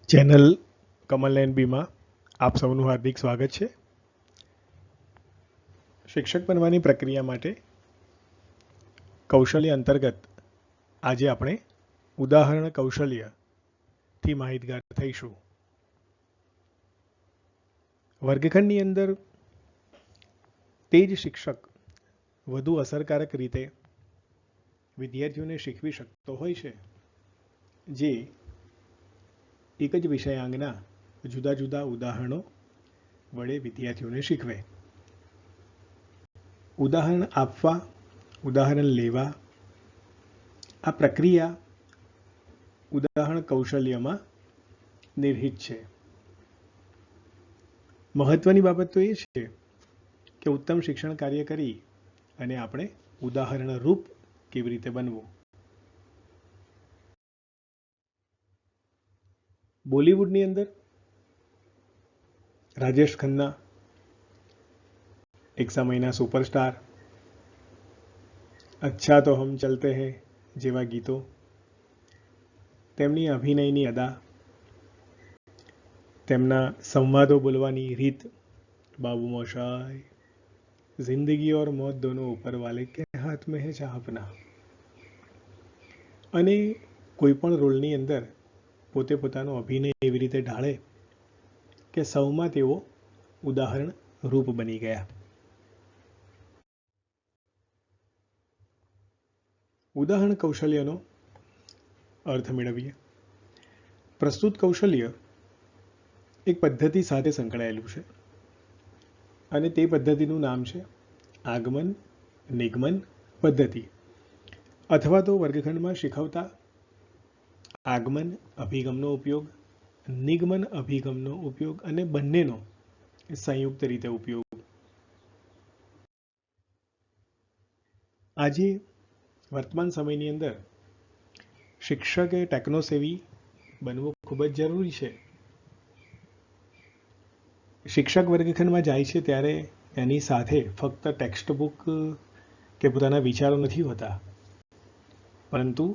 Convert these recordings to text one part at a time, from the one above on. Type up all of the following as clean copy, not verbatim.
Channel Kamal એનબીમાં આપ સૌનું હાર્દિક સ્વાગત છે. શિક્ષક બનવાની પ્રક્રિયા માટે કૌશલ્ય અંતર્ગત આજે આપણે ઉદાહરણ કૌશલ્યથી માહિતગાર થઈશું. વર્ગખંડની અંદર તે જ શિક્ષક વધુ અસરકારક રીતે વિદ્યાર્થીઓને શીખવી શકતો હોય છે જે એક જ વિષયાંગના જુદા જુદા ઉદાહરણો વડે વિદ્યાર્થીઓને શીખવે. ઉદાહરણ આપવા, ઉદાહરણ લેવા, આ પ્રક્રિયા ઉદાહરણ કૌશલ્યમાં નિર્હિત છે. મહત્વની બાબત તો એ છે કે ઉત્તમ શિક્ષણ કાર્ય કરી અને આપણે ઉદાહરણ રૂપ કેવી રીતે બનવું. બોલિવૂડની અંદર રાજેશ ખન્ના એક સમયના સુપરસ્ટાર, અચ્છા તો હમ ચલતે હૈ જેવા ગીતો, તેમની અભિનયની અદા, તેમના સંવાદો બોલવાની રીત, બાબુ મોશાય, જિંદગી और मौत दोनों ऊपर वाले के हाथ में है चाहपना, અને કોઈ પણ રોલની અંદર પોતે પોતાનો અભિનય એવી રીતે ઢાળે કે સૌમાં તેઓ ઉદાહરણ રૂપ બની ગયા. ઉદાહરણ કૌશલ્યનો અર્થ મેળવીએ. પ્રસ્તુત કૌશલ્ય એક પદ્ધતિ સાથે સંકળાયેલું છે અને તે પદ્ધતિનું નામ છે આગમન નિગમન પદ્ધતિ, અથવા તો વર્ગખંડમાં શીખવતા આગમન અભિગમનો ઉપયોગ, નિગમન અભિગમનો ઉપયોગ અને બંનેનો સંયુક્ત રીતે ઉપયોગ. આજે વર્તમાન સમયની અંદર શિક્ષકે ટેકનોસેવી બનવું ખૂબ જ જરૂરી છે. શિક્ષક વર્ગખંડમાં જાય છે ત્યારે એની સાથે ફક્ત ટેક્સ્ટ બુક કે પોતાના વિચારો નથી હોતા, પરંતુ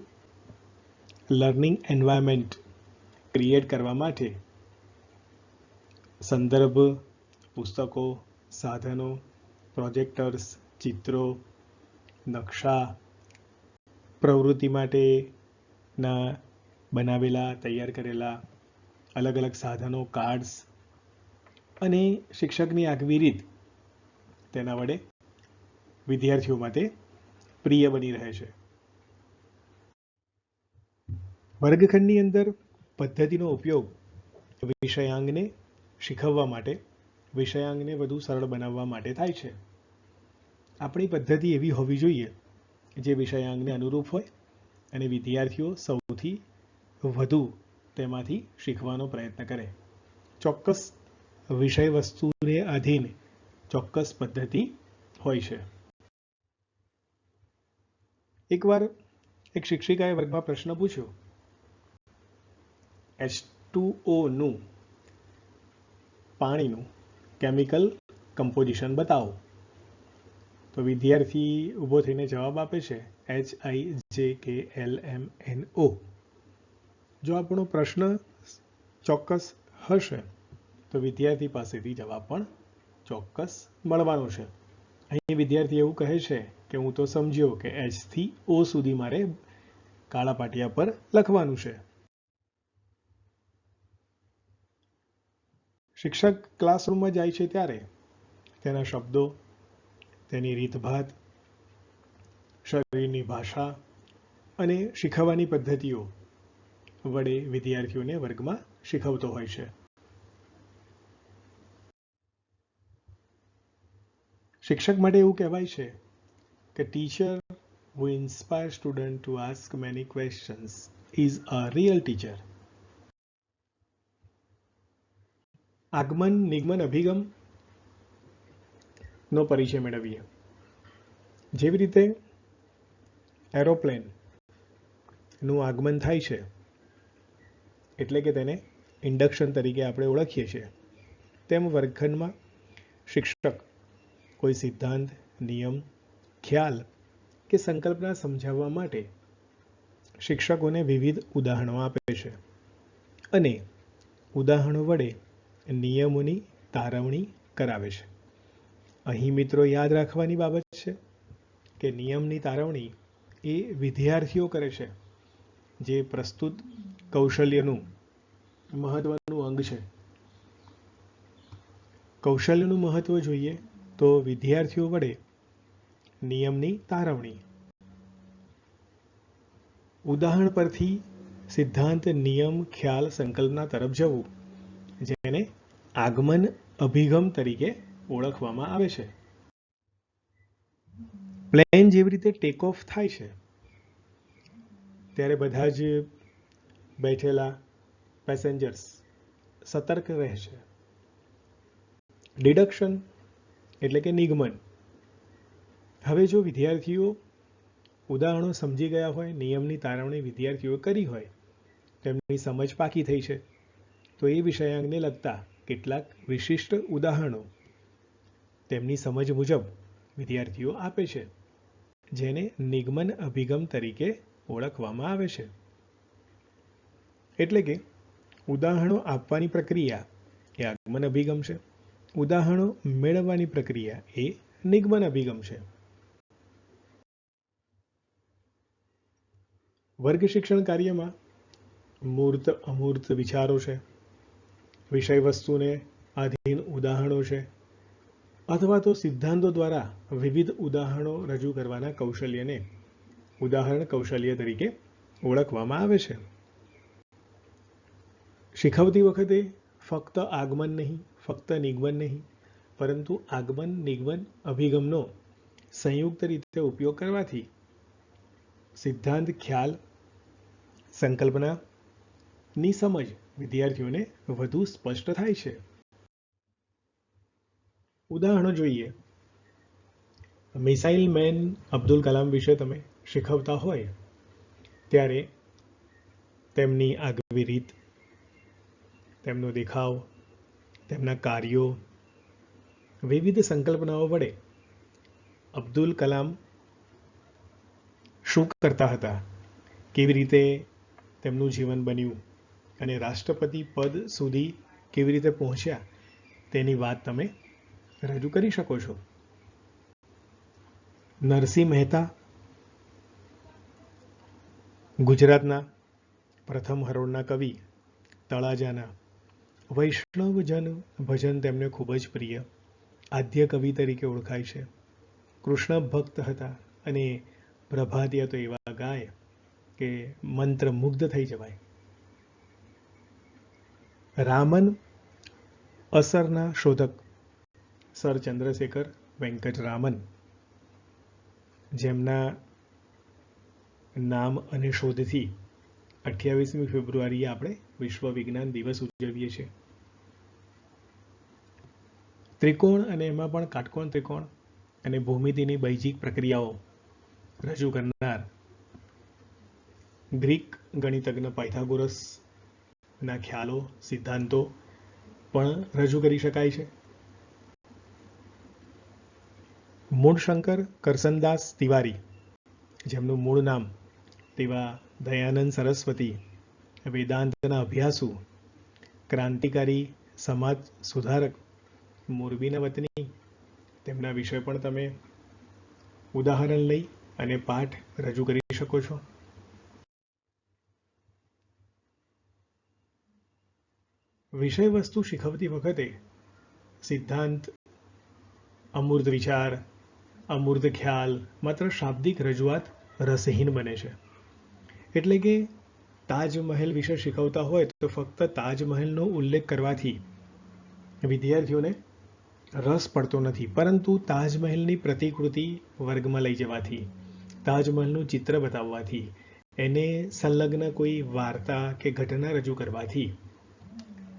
લર્નિંગ એન્વાયરમેન્ટ ક્રિએટ કરવા માટે સંદર્ભ, પુસ્તકો, સાધનો, પ્રોજેક્ટર્સ, ચિત્રો, નકશા, પ્રવૃત્તિ માટેના બનાવેલા તૈયાર કરેલા અલગ અલગ સાધનો, કાર્ડ્સ અને શિક્ષકની આગવી રીત તેના વડે વિદ્યાર્થીઓ માટે પ્રિય બની રહે છે. વર્ગખંડની અંદર પદ્ધતિનો ઉપયોગ વિષયાંગને શીખવવા માટે, વિષયાંગને વધુ સરળ બનાવવા માટે થાય છે. આપણી પદ્ધતિ એવી હોવી જોઈએ જે વિષયાંગને અનુરૂપ હોય અને વિદ્યાર્થીઓ સૌથી વધુ તેમાંથી શીખવાનો પ્રયત્ન કરે. ચોક્કસ વિષય વસ્તુને આધીન ચોક્કસ પદ્ધતિ હોય છે. એકવાર એક શિક્ષિકાએ વર્ગમાં પ્રશ્ન પૂછ્યો, H2O નું પાણીનું કેમિકલ કમ્પોઝિશન બતાવો. તો વિદ્યાર્થી ઊભો થઈને જવાબ આપે છે HIJKLMNO. જો આપણો પ્રશ્ન ચોક્કસ હશે તો વિદ્યાર્થી પાસેથી જવાબ પણ ચોક્કસ મળવાનો છે. અહીં વિદ્યાર્થી એવું કહે છે કે હું તો સમજ્યો કે H થી O સુધી મારે કાળા પાટિયા પર લખવાનું છે. શિક્ષક ક્લાસરૂમમાં જાય છે ત્યારે તેના શબ્દો, તેની રીતભાત, શરીરની ભાષા અને શીખવવાની પદ્ધતિઓ વડે વિદ્યાર્થીઓને વર્ગમાં શીખવતો હોય છે. શિક્ષક માટે એવું કહેવાય છે કે teacher who inspires students to ask many questions is a real teacher. આગમન નિગમન અભિગમ નો પરિચય મેળવીએ. જેવી રીતે એરોપ્લેન નું આગમન થાય છે એટલે કે તેને ઇન્ડક્શન તરીકે આપણે ઓળખીએ છીએ, તેમ વર્ગખંડમાં શિક્ષક કોઈ સિદ્ધાંત, નિયમ, ખ્યાલ કે સંકલ્પના સમજાવવા માટે શિક્ષકોને વિવિધ ઉદાહરણો આપે છે અને ઉદાહરણો વડે નિયમોની તારવણી કરાવે છે. અહીં મિત્રો યાદ રાખવાની બાબત છે કે નિયમની તારવણી એ વિદ્યાર્થીઓ કરે છે, જે પ્રસ્તુત કૌશલ્યનું મહત્વનું અંગ છે. કૌશલ્યનું મહત્વ જોઈએ તો વિદ્યાર્થીઓ વડે નિયમની તારવણી. ઉદાહરણ પરથી સિદ્ધાંત, નિયમ, ખ્યાલ, સંકલ્પના તરફ જવું, જેને આગમન અભિગમ તરીકે ઓળખવામાં આવે છે. પ્લેન જેવી રીતે ટેક ઓફ થાય છે ત્યારે બધા જ બેઠેલા પેસેન્જર્સ સતર્ક રહે છે. ડિડક્શન એટલે કે નિગમન. હવે જો વિદ્યાર્થીઓ ઉદાહરણો સમજી ગયા હોય, નિયમની તારવણી વિદ્યાર્થીઓ કરી હોય, તેમની સમજ પાકી થઈ છે, તો એ વિષયાંગને લગતા કેટલાક વિશિષ્ટ ઉદાહરણો તેમની સમજ મુજબ વિદ્યાર્થીઓ આપે છે, જેને નિગમન અભિગમ તરીકે ઓળખવામાં આવે છે. એટલે કે ઉદાહરણો આપવાની પ્રક્રિયા એ આગમન અભિગમ છે, ઉદાહરણો મેળવવાની પ્રક્રિયા એ નિગમન અભિગમ છે. વર્ગ શિક્ષણ કાર્યમાં મૂર્ત અમૂર્ત વિચારો છે, વિષય વસ્તુને આધીન ઉદાહરણો છે, અથવા તો સિદ્ધાંતો દ્વારા વિવિધ ઉદાહરણો રજૂ કરવાના કૌશલ્યને ઉદાહરણ કૌશલ્ય તરીકે ઓળખવામાં આવે છે. શીખવતી વખતે ફક્ત આગમન નહીં, ફક્ત નિગમન નહીં, પરંતુ આગમન નિગમન અભિગમનો સંયુક્ત રીતે ઉપયોગ કરવાથી સિદ્ધાંત, ખ્યાલ, સંકલ્પનાની સમજ વિદ્યાર્થીઓને વધુ સ્પષ્ટ થાય છે. ઉદાહરણો જોઈએ. મિસાઇલ મેન અબ્દુલ કલામ વિશે તમે શીખવતા હોય ત્યારે તેમની આગવી રીત, તેમનો દેખાવ, તેમના કાર્યો, વિવિધ સંકલ્પનાઓ વડે અબ્દુલ કલામ શું કરતા હતા, કેવી રીતે તેમનું જીવન બન્યું અને રાષ્ટ્રપતિ પદ સુધી કેવી રીતે પહોંચ્યા, તેની વાત તમે રજૂ કરી શકો છો. નરસિંહ મહેતા ગુજરાતના પ્રથમ હરોળના કવિ, તળાજાના. વૈષ્ણવજન ભજન તેમને ખૂબ જ પ્રિય, આદ્ય કવિ તરીકે ઓળખાય છે. કૃષ્ણ ભક્ત હતા અને પ્રભાતિયા તો એવા ગાય કે મંત્રમુગ્ધ થઈ જવાય. રામન અસરના શોધક સર ચંદ્રશેખર વેંકટ રામન, જેમના નામ અને શોધથી 28મી ફેબ્રુઆરીએ આપણે વિશ્વ વિજ્ઞાન દિવસ ઉજવીએ છીએ. ત્રિકોણ અને એમાં પણ કાટકોણ ત્રિકોણ અને ભૂમિતિની બૈજિક પ્રક્રિયાઓ રજૂ કરનાર ગ્રીક ગણિતજ્ઞ પાયથાગોરસના ખ્યાલો, સિદ્ધાંતો પણ રજૂ કરી શકાય છે. મૂળશંકર કરસનદાસ તિવારી, જેમનું મૂળ નામ તેવા દયાનંદ સરસ્વતી, વેદાંતના અભ્યાસુ, ક્રાંતિકારી સમાજ સુધારક, મોરબીના વતની, તેમના વિશે પણ તમે ઉદાહરણ લઈ અને પાઠ રજૂ કરી શકો છો. વિષય વસ્તુ શીખવતી વખતે સિદ્ધાંત, અમૂર્ત વિચાર, અમૂર્ત ખ્યાલ માત્ર શાબ્દિક રજૂઆત રસહીન બને છે. એટલે કે તાજમહેલ વિશે શીખવતા હોય તો ફક્ત તાજમહેલનો ઉલ્લેખ કરવાથી વિદ્યાર્થીઓને રસ પડતો નથી, પરંતુ તાજમહેલની પ્રતિકૃતિ વર્ગમાં લઈ જવાથી, તાજમહેલનું ચિત્ર બતાવવાથી, એને સંલગ્ન કોઈ વાર્તા કે ઘટના રજૂ કરવાથી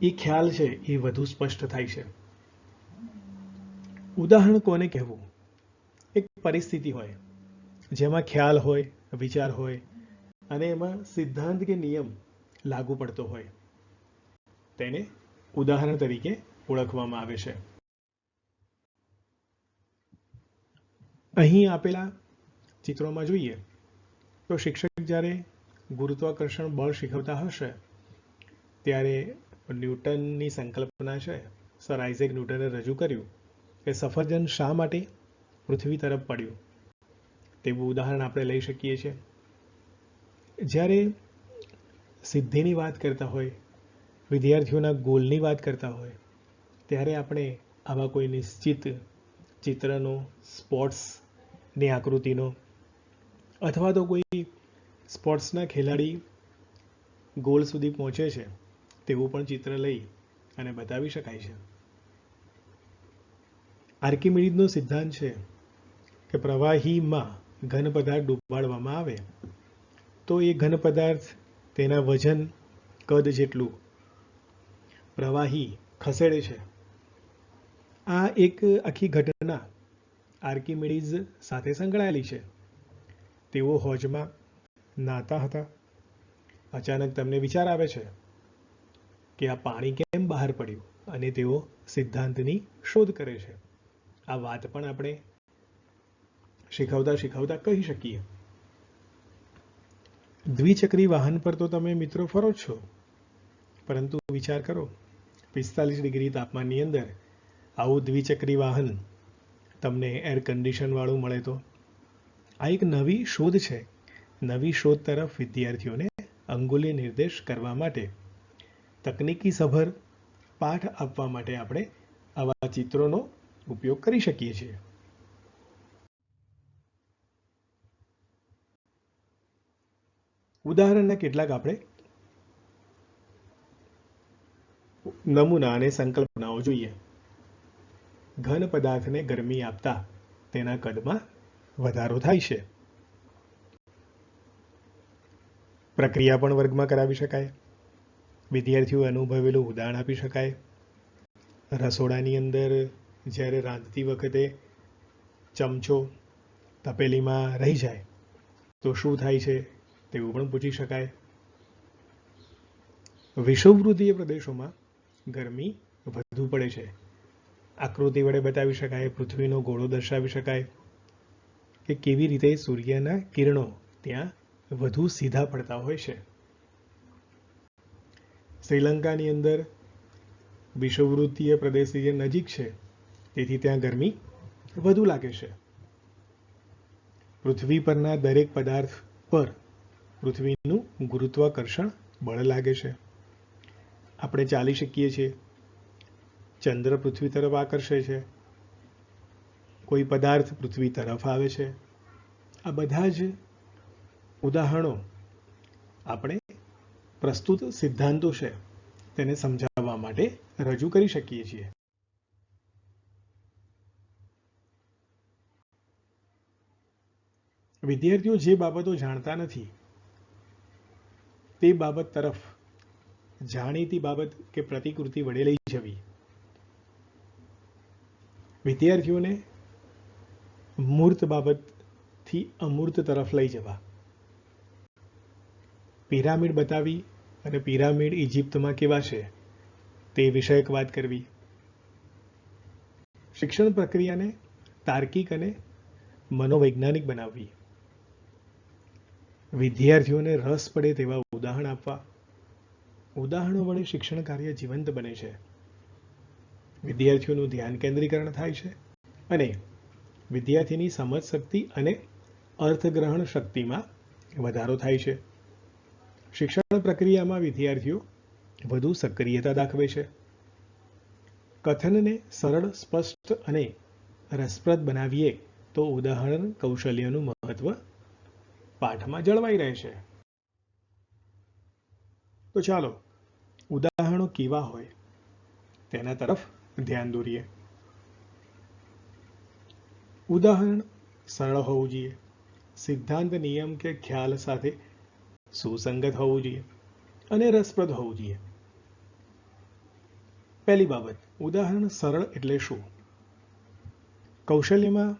એ ખ્યાલ છે એ વધુ સ્પષ્ટ થાય છે. ઉદાહરણ કોને કહેવું? એક પરિસ્થિતિ હોય જેમાં ખ્યાલ હોય, વિચાર હોય અને એમાં સિદ્ધાંત કે નિયમ લાગુ પડતો હોય, તેને ઉદાહરણ તરીકે ઓળખવામાં આવે છે. અહીં આપેલા ચિત્રોમાં જોઈએ તો શિક્ષક જ્યારે ગુરુત્વાકર્ષણ બળ શીખવતા હશે ત્યારે ન્યૂટનની સંકલ્પના છે, સર આઇઝેક ન્યૂટને રજૂ કર્યું કે સફરજન શા માટે પૃથ્વી તરફ પડ્યું, તેવું ઉદાહરણ આપણે લઈ શકીએ છીએ. જ્યારે સિદ્ધિની વાત કરતા હોય, વિદ્યાર્થીઓના ગોલની વાત કરતા હોય, ત્યારે આપણે આવા કોઈ નિશ્ચિત ચિત્રનો, સ્પોર્ટ્સની આકૃતિનો, અથવા તો કોઈ સ્પોર્ટ્સના ખેલાડી ગોલ સુધી પહોંચે છે તેવું પણ ચિત્ર લઈ અને બતાવી શકાય છે. આર્કિમિડીઝનો સિદ્ધાંત છે કે પ્રવાહીમાં ઘન પદાર્થ ડૂબાડવામાં આવે તો એ ઘન પદાર્થ તેના વજન કદ જેટલું પ્રવાહી ખસેડે છે. આ એક આખી ઘટના આર્કિમિડીઝ સાથે સંકળાયેલી છે. તેઓ હોજમાં નાતા હતા. અચાનક તમને વિચાર આવે છે કે આ પાણી કેમ બહાર પડ્યું, અને તેઓ સિદ્ધાંતની શોધ કરે છે. આ વાત પણ આપણે શીખવતા શીખવતા કહી શકીએ. દ્વિચક્રી વાહન પર તો તમે મિત્રો ફરો જ છો, પરંતુ વિચાર કરો 45 ડિગ્રી તાપમાનની અંદર આવું દ્વિચક્રી વાહન તમને એર કન્ડિશન વાળું મળે તો. આ એક નવી શોધ છે. નવી શોધ તરફ વિદ્યાર્થીઓને અંગુલી નિર્દેશ કરવા માટે, તકનીકી સભર પાઠ આપવા માટે આપણે આવા ચિત્રોનો ઉપયોગ કરી શકીએ છીએ. ઉદાહરણના કેટલાક આપણે નમૂના અને સંકલ્પનાઓ જોઈએ. ઘન પદાર્થને ગરમી આપતા તેના કદમાં વધારો થાય છે. પ્રક્રિયા પણ વર્ગમાં કરાવી શકાય. વિદ્યાર્થીઓ અનુભવેલું ઉદાહરણ આપી શકાય. રસોડાની અંદર જ્યારે રાંધતી વખતે ચમચો તપેલીમાં રહી જાય તો શું થાય છે તેવું પણ પૂછી શકાય. વિષુવવૃત્તીય પ્રદેશોમાં ગરમી વધુ પડે છે. આકૃતિ વડે બતાવી શકાય. પૃથ્વીનો ગોળો દર્શાવી શકાય કે કેવી રીતે સૂર્યના કિરણો ત્યાં વધુ સીધા પડતા હોય છે. શ્રીલંકાની અંદર વિષુવવૃત્તીય પ્રદેશ જે નજીક છે તેથી ત્યાં ગરમી વધુ લાગે છે. પૃથ્વી પરના દરેક પદાર્થ પર પૃથ્વીનું ગુરુત્વાકર્ષણ બળ લાગે છે. આપણે ચાલી શકીએ છીએ, ચંદ્ર પૃથ્વી તરફ આકર્ષે છે, કોઈ પદાર્થ પૃથ્વી તરફ આવે છે. આ બધા જ ઉદાહરણો આપણે પ્રસ્તુત સિદ્ધાંતો છે તેને સમજાવવા માટે રજૂ કરી શકીએ છીએ. વિદ્યાર્થીઓ જે બાબતો જાણતા નથી તે બાબત તરફ જાણીતી બાબત કે પ્રતિકૃતિ વડે લઈ જવી. વિદ્યાર્થીઓને મૂર્ત બાબતથી અમૂર્ત તરફ લઈ જવા. પિરામિડ બતાવી અને પિરામિડ ઇજિપ્તમાં કેવા છે તે વિષયક વાત કરવી. શિક્ષણ પ્રક્રિયાને તાર્કિક અને મનોવૈજ્ઞાનિક બનાવવી. વિદ્યાર્થીઓને રસ પડે તેવા ઉદાહરણ આપવા. ઉદાહરણો વડે શિક્ષણ કાર્ય જીવંત બને છે. વિદ્યાર્થીઓનું ધ્યાન કેન્દ્રીકરણ થાય છે અને વિદ્યાર્થીની સમજ શક્તિ અને અર્થગ્રહણ શક્તિમાં વધારો થાય છે. શિક્ષણ પ્રક્રિયામાં વિદ્યાર્થીઓ વધુ સક્રિયતા દાખવે છે. કથનને સરળ, સ્પષ્ટ અને રસપ્રદ બનાવીએ તો ઉદાહરણ કૌશલ્યનું મહત્વ પાઠમાં જળવાઈ રહે છે. તો ચાલો ઉદાહરણો કેવા હોય તેના તરફ ધ્યાન દોરીએ. ઉદાહરણ સરળ હોવું જોઈએ. સિદ્ધાંત, નિયમ કે ખ્યાલ સાથે સુસંગત હોવું જોઈએ અને રસપ્રદ હોવું જોઈએ. પહેલી બાબત, ઉદાહરણ સરળ એટલે શું? કૌશલ્યમાં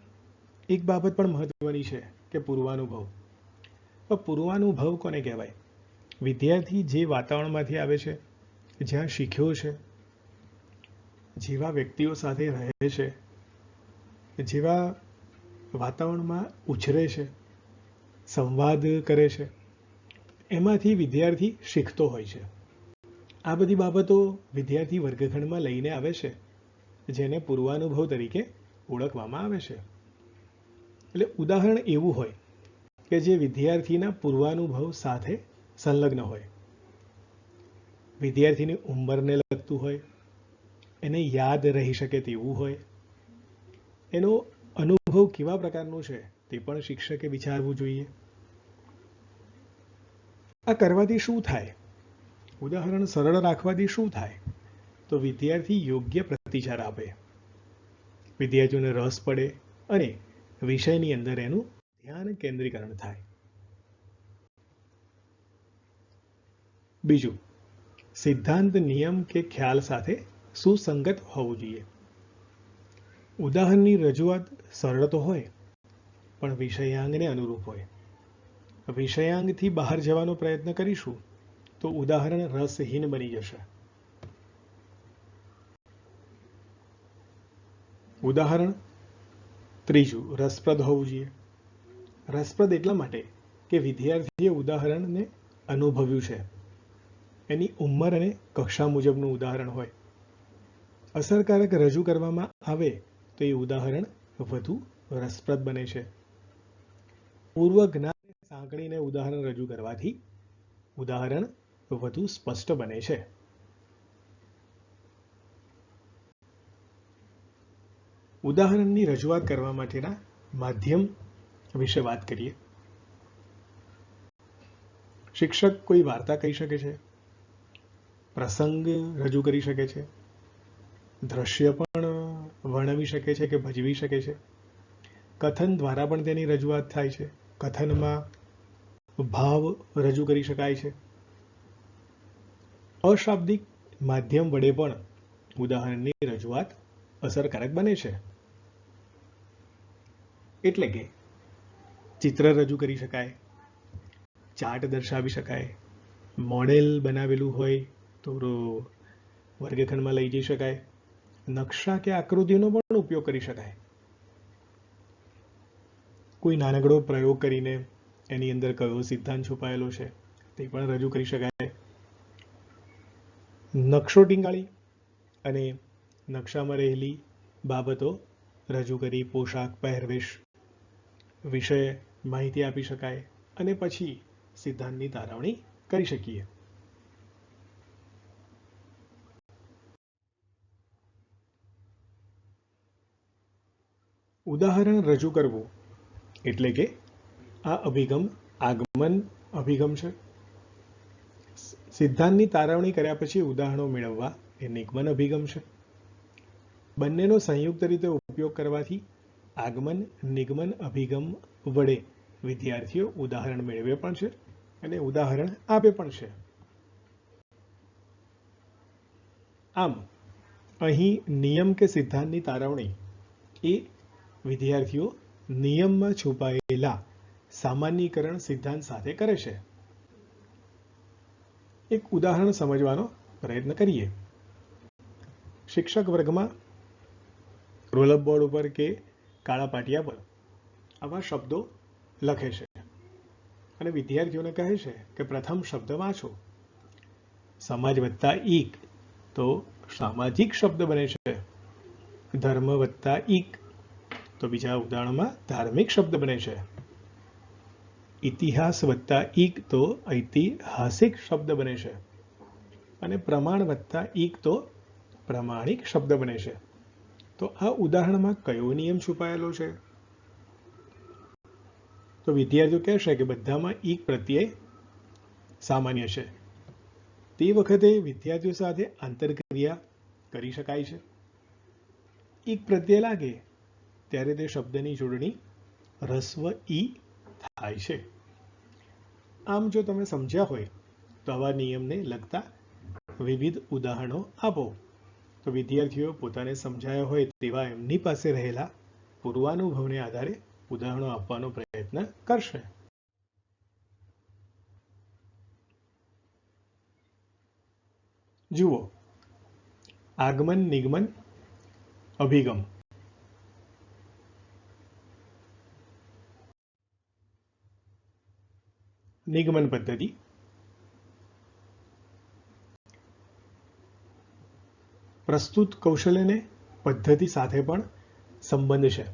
એક બાબત પણ મહત્વની છે કે પૂર્વાનુભવ. પૂર્વાનુભવ કોને કહેવાય? વિદ્યાર્થી જે વાતાવરણમાંથી આવે છે, જ્યાં શીખ્યો છે, જેવા વ્યક્તિઓ સાથે રહે છે, જેવા વાતાવરણમાં ઉછરે છે, સંવાદ કરે છે, એમાંથી વિદ્યાર્થી શીખતો હોય છે. આ બધી બાબતો વિદ્યાર્થી વર્ગખંડમાં લઈને આવે છે, જેને પૂર્વાનુભવ તરીકે ઓળખવામાં આવે છે. એટલે ઉદાહરણ એવું હોય કે જે વિદ્યાર્થીના પૂર્વાનુભવ સાથે સંલગ્ન હોય, વિદ્યાર્થીની ઉંમરને લગતું હોય, એને યાદ રહી શકે તેવું હોય, એનો અનુભવ કેવા પ્રકારનું છે તે પણ શિક્ષકે વિચારવું જોઈએ. આ કરવાથી શું થાય? ઉદાહરણ સરળ રાખવાથી શું થાય? તો વિદ્યાર્થી યોગ્ય પ્રતિસાદ આપે, વિદ્યાર્થીઓને રસ પડે અને વિષયની અંદર એનું ધ્યાન કેન્દ્રીકરણ થાય. બીજું, સિદ્ધાંત, નિયમ કે ખ્યાલ સાથે સુસંગત હોવું જોઈએ. ઉદાહરણની રજૂઆત સરળ તો હોય પણ વિષયાંગને અનુરૂપ હોય. વિષયાંગથી બહાર જવાનો પ્રયત્ન કરીશું તો ઉદાહરણ રસહીન બની જશે. ઉદાહરણ ત્રીજું, રસપ્રદ હોવું જોઈએ. રસપ્રદ એટલા માટે કે વિદ્યાર્થીએ ઉદાહરણને અનુભવ્યું છે, એની ઉંમર અને કક્ષા મુજબનું ઉદાહરણ હોય. અસરકારક રજૂ કરવામાં આવે તો એ ઉદાહરણ વધુ રસપ્રદ બને છે. પૂર્વ જ્ઞાન સાંકળીને ઉદાહરણ રજૂ કરવાથી ઉદાહરણ વધુ સ્પષ્ટ બને છે. ઉદાહરણની રજૂઆત કરવા માટેના માધ્યમ વિશે વાત કરીએ. શિક્ષક કોઈ વાર્તા કહી શકે છે, પ્રસંગ રજૂ કરી શકે છે, દ્રશ્ય પણ વર્ણવી શકે છે કે ભજવી શકે છે. કથન દ્વારા પણ તેની રજૂઆત થાય છે. કથનમાં ભાવ રજૂ કરી શકાય છે. અશાબ્દિક માધ્યમ વડે પણ ઉદાહરણની રજૂઆત અસરકારક બને છે. એટલે કે ચિત્ર રજૂ કરી શકાય, ચાર્ટ દર્શાવી શકાય, મોડેલ બનાવેલું હોય તો વર્ગખંડમાં લઈ જઈ શકાય, નકશા કે આકૃતિનો પણ ઉપયોગ કરી શકાય. કોઈ નાનકડો પ્રયોગ કરીને એની અંદર કયો સિદ્ધાંત છુપાયેલો છે તે પણ રજૂ કરી શકાય. નકશો ટીંગાળી અને નકશામાં રહેલી બાબતો રજૂ કરી, પોશાક, પહેરવેશ વિશે માહિતી આપી શકાય અને પછી સિદ્ધાંતની તારવણી કરી શકીએ. ઉદાહરણ રજૂ કરવું એટલે કે આ અભિગમ આગમન અભિગમ છે. સિદ્ધાંતની તારવણી કર્યા પછી ઉદાહરણો મેળવવા એ નિગમન અભિગમ છે. બંનેનો સંયુક્ત રીતે ઉપયોગ કરવાથી આગમન નિગમન અભિગમ વડે વિદ્યાર્થીઓ ઉદાહરણ મેળવે પણ છે અને ઉદાહરણ આપે પણ છે. આમ અહીં નિયમ કે સિદ્ધાંતની તારવણી એ વિદ્યાર્થીઓ નિયમમાં છુપાયેલા સામાન્યીકરણ સિદ્ધાંત સાથે કરે છે. એક ઉદાહરણ સમજવાનો પ્રયત્ન કરીએ. શિક્ષક વર્ગમાં રોલઅપ બોર્ડ ઉપર કે કાળા પાટિયા પર આવા શબ્દો લખે છે અને વિદ્યાર્થીઓને કહે છે કે પ્રથમ શબ્દ વાંચો. સમાજ વત્તા ઈક તો સામાજિક શબ્દ બને છે. ધર્મ વત્તા ઈક તો બીજા ઉદાહરણમાં ધાર્મિક શબ્દ બને છે. ઇતિહાસ વત્તા ઈક તો ઐતિહાસિક શબ્દ બને છે અને પ્રમાણ વત્તા ઈક તો પ્રમાણિક શબ્દ બને છે. તો આ ઉદાહરણમાં કયો નિયમ છુપાયેલો છે? તો વિદ્યાર્થીઓ કહેશે કે બધામાં ઈક પ્રત્યય સામાન્ય છે. તે વખતે વિદ્યાર્થીઓ સાથે આંતરક્રિયા કરી શકાય છે. ઈક પ્રત્યય લાગે ત્યારે તે શબ્દની જોડણી રસ્વ ઈ થાય છે. આમ જો તમે સમજ્યા હોય તો આવા નિયમને લગતા વિવિધ ઉદાહરણો આપો તો વિદ્યાર્થીઓ પોતાને સમજાયા હોય તેવા એમની પાસે રહેલા પૂર્વાનુભવને આધારે ઉદાહરણો આપવાનો પ્રયત્ન કરશે. જુઓ, આગમન નિગમન અભિગમ. નિગમન પદ્ધતિ. પ્રસ્તુત કૌશલ્યને પદ્ધતિ સાથે પણ સંબંધ છે.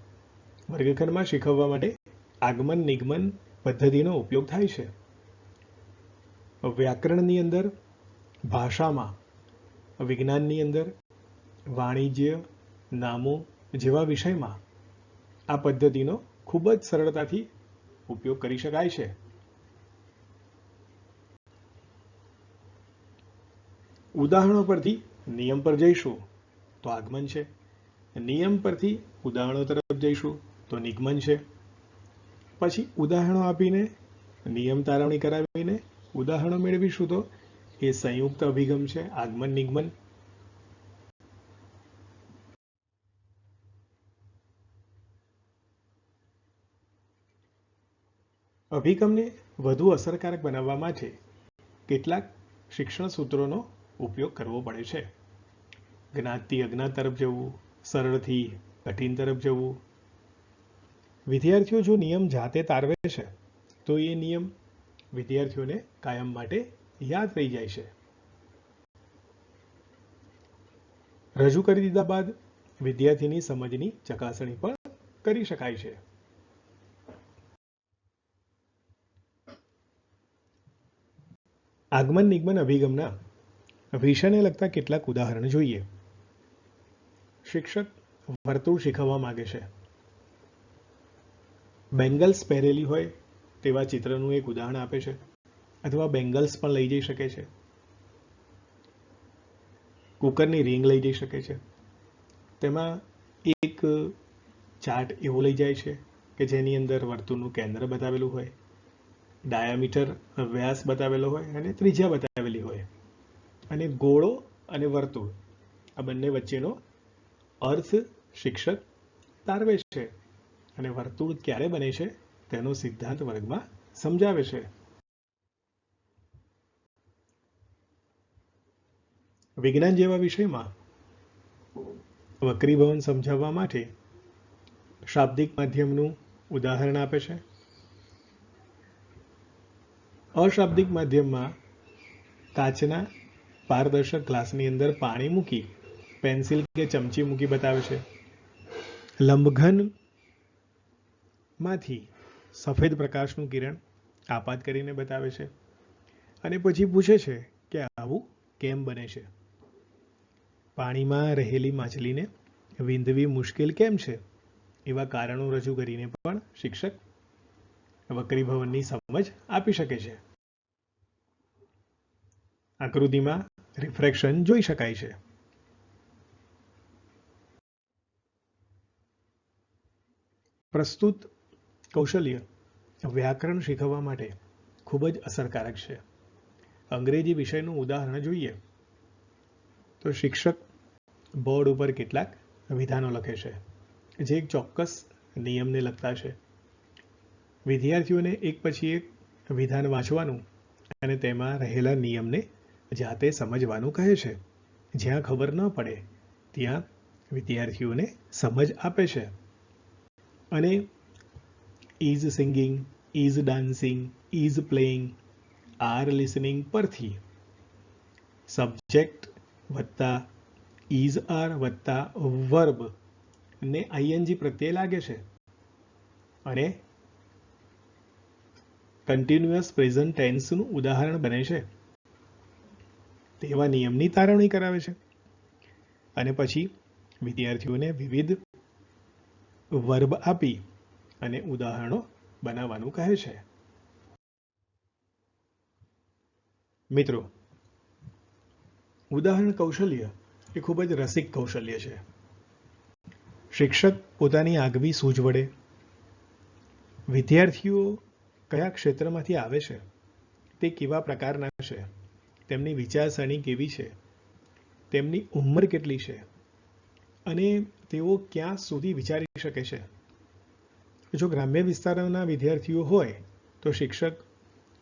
વર્ગખંડમાં શીખવવા માટે આગમન નિગમન પદ્ધતિનો ઉપયોગ થાય છે. વ્યાકરણની અંદર, ભાષામાં, વિજ્ઞાનની અંદર, વાણિજ્ય, નામો જેવા વિષયમાં આ પદ્ધતિનો ખૂબ જ સરળતાથી ઉપયોગ કરી શકાય છે. ઉદાહરણો પરથી નિયમ પર જઈશું તો આગમન છે. નિયમ પરથી ઉદાહરણો તરફ જઈશું તો નિગમન છે. પછી ઉદાહરણો આપીને નિયમ તારવણી કરાવીને ઉદાહરણો મેળવીશું તો એ સંયુક્ત અભિગમ છે, આગમન નિગમન. અભિગમને વધુ અસરકારક બનાવવા માટે કેટલાક શિક્ષણ સૂત્રોનો ઉપયોગ કરવો પડે છે. જ્ઞાતથી અજ્ઞાત તરફ જવું, સરળથી કઠિન તરફ જવું. વિદ્યાર્થીઓ જો નિયમ જાતે તારવે છે તો એ નિયમ વિદ્યાર્થીઓને કાયમ માટે યાદ રહી જાય છે. રજૂ કરી દીધા બાદ વિદ્યાર્થીની સમજની ચકાસણી પણ કરી શકાય છે. આગમન નિગમન અભિગમના વિષયને લગતા કેટલાક ઉદાહરણ જોઈએ. શિક્ષક વર્તુળ શીખવવા માંગે છે. બેંગલ્સ પહેરેલી હોય તેવા ચિત્રનું એક ઉદાહરણ આપે છે, અથવા બેંગલ્સ પણ લઈ જઈ શકે છે. કુકરની રિંગ લઈ જઈ શકે છે. તેમાં એક ચાર્ટ એવો લઈ જાય છે કે જેની અંદર વર્તુળનું કેન્દ્ર બતાવેલું હોય, ડાયામીટર વ્યાસ બતાવેલો હોય અને ત્રિજ્યા બતાવેલી હોય, અને ગોળો અને વર્તુળ આ બંને વચ્ચેનો અર્થ શિક્ષક તારવે છે અને વર્તુળ ક્યારે બને છે તેનો સિદ્ધાંત વર્ગમાં સમજાવે છે. વિજ્ઞાન જેવા વિષયમાં વક્રીભવન સમજાવવા માટે શાબ્દિક માધ્યમનું ઉદાહરણ આપે છે. અશાબ્દિક માધ્યમમાં કાચના પારદર્શક ગ્લાસની અંદર પાણી મૂકી પેન્સિલ કે ચમચી મૂકી બતાવે છે. લંબઘનમાંથી સફેદ પ્રકાશનું કિરણ આપાત કરીને બતાવે છે અને પછી પૂછે છે કે આવું કેમ બને છે. પાણીમાં રહેલી માછલીને વિંધવી મુશ્કેલ કેમ છે એવા કારણો રજૂ કરીને પણ શિક્ષક વક્રીભવનની સમજ આપી શકે છે. આકૃતિમાં રિફ્રેક્શન જોઈ શકાય છે. પ્રસ્તુત કૌશલ્ય વ્યાકરણ શીખવવા માટે ખૂબ જ અસરકારક છે. અંગ્રેજી વિષયનું ઉદાહરણ જોઈએ તો શિક્ષક બોર્ડ ઉપર કેટલાક વિધાનો લખે છે જે એક ચોક્કસ નિયમને લગતા છે. વિદ્યાર્થીઓને એક પછી એક વિધાન વાંચવાનું અને તેમાં રહેલા નિયમને જાતે સમજવાનું કહે છે. જ્યાં ખબર ન પડે ત્યાં વિદ્યાર્થીઓને સમજ આપે છે. અને is singing, is dancing, is playing, R listening પરથી સબ્જેક્ટ વત્તા ઇઝ આર વત્તા વર્બ ને આઈએનજી પ્રત્યે લાગે છે અને કન્ટિન્યુઅસ પ્રેઝન્ટ ટેન્સનું ઉદાહરણ બને છે તેવા નિયમની તારવણી કરાવે છે. અને પછી વિદ્યાર્થીઓને વિવિધ વર્બ આપી અને ઉદાહરણો બનાવવાનું કહે છે. મિત્રો, ઉદાહરણ કૌશલ્ય એ ખૂબ જ રસિક કૌશલ્ય છે. શિક્ષક પોતાની આગવી સૂઝ વડે વિદ્યાર્થીઓ કયા ક્ષેત્રમાંથી આવે છે, તે કેવા પ્રકારના છે, તેમની વિચારસરણી કેવી છે, તેમની ઉંમર કેટલી છે અને તેઓ ક્યાં સુધી વિચારી શકે છે. જો ગ્રામ્ય વિસ્તારોના વિદ્યાર્થીઓ હોય તો શિક્ષક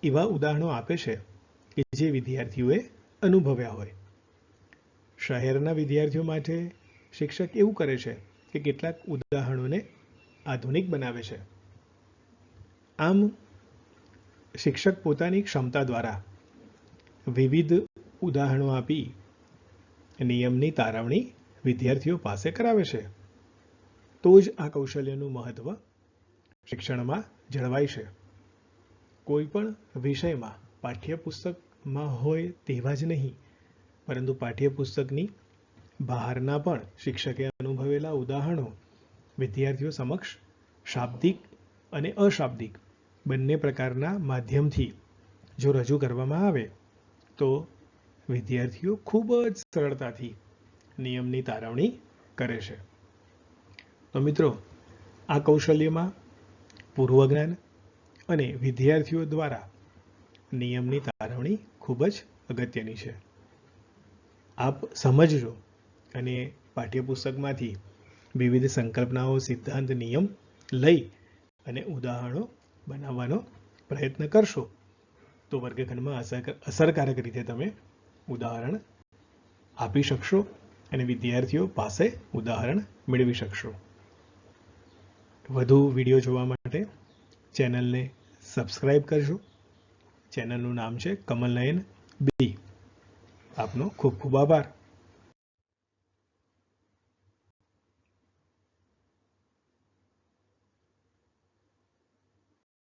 એવા ઉદાહરણો આપે છે કે જે વિદ્યાર્થીઓએ અનુભવ્યા હોય. શહેરના વિદ્યાર્થીઓ માટે શિક્ષક એવું કરે છે કે કેટલાક ઉદાહરણોને આધુનિક બનાવે છે. આમ શિક્ષક પોતાની ક્ષમતા દ્વારા વિવિધ ઉદાહરણો આપી નિયમની તારવણી વિદ્યાર્થીઓ પાસે કરાવે છે, તો જ આ કૌશલ્યનું મહત્વ શિક્ષણમાં જળવાય છે. કોઈ પણ વિષયમાં પાઠ્યપુસ્તકમાં હોય તેવા જ નહીં, પરંતુ પાઠ્યપુસ્તકની બહારના પણ શિક્ષકે અનુભવેલા ઉદાહરણો વિદ્યાર્થીઓ સમક્ષ શાબ્દિક અને અશાબ્દિક બંને પ્રકારના માધ્યમથી જો રજૂ કરવામાં આવે તો વિદ્યાર્થીઓ ખૂબ જ સરળતાથી નિયમની તારવણી કરે છે. તો મિત્રો, આ કૌશલ્યમાં પૂર્વજ્ઞાન અને વિદ્યાર્થીઓ દ્વારા નિયમની તારવણી ખૂબ જ અગત્યની છે. આપ સમજજો અને પાઠ્યપુસ્તકમાંથી વિવિધ સંકલ્પનાઓ, સિદ્ધાંત, નિયમ લઈ અને ઉદાહરણો બનાવવાનો પ્રયત્ન કરશો તો વર્ગખંડમાં અસરકારક રીતે તમે ઉદાહરણ આપી શકશો અને વિદ્યાર્થીઓ પાસે ઉદાહરણ મેળવી શકશો. વધુ વિડીયો જોવા માટે ચેનલને સબસ્ક્રાઇબ કરજો. ચેનલનું નામ છે કમલનયન બી. આપનો ખૂબ ખૂબ આભાર.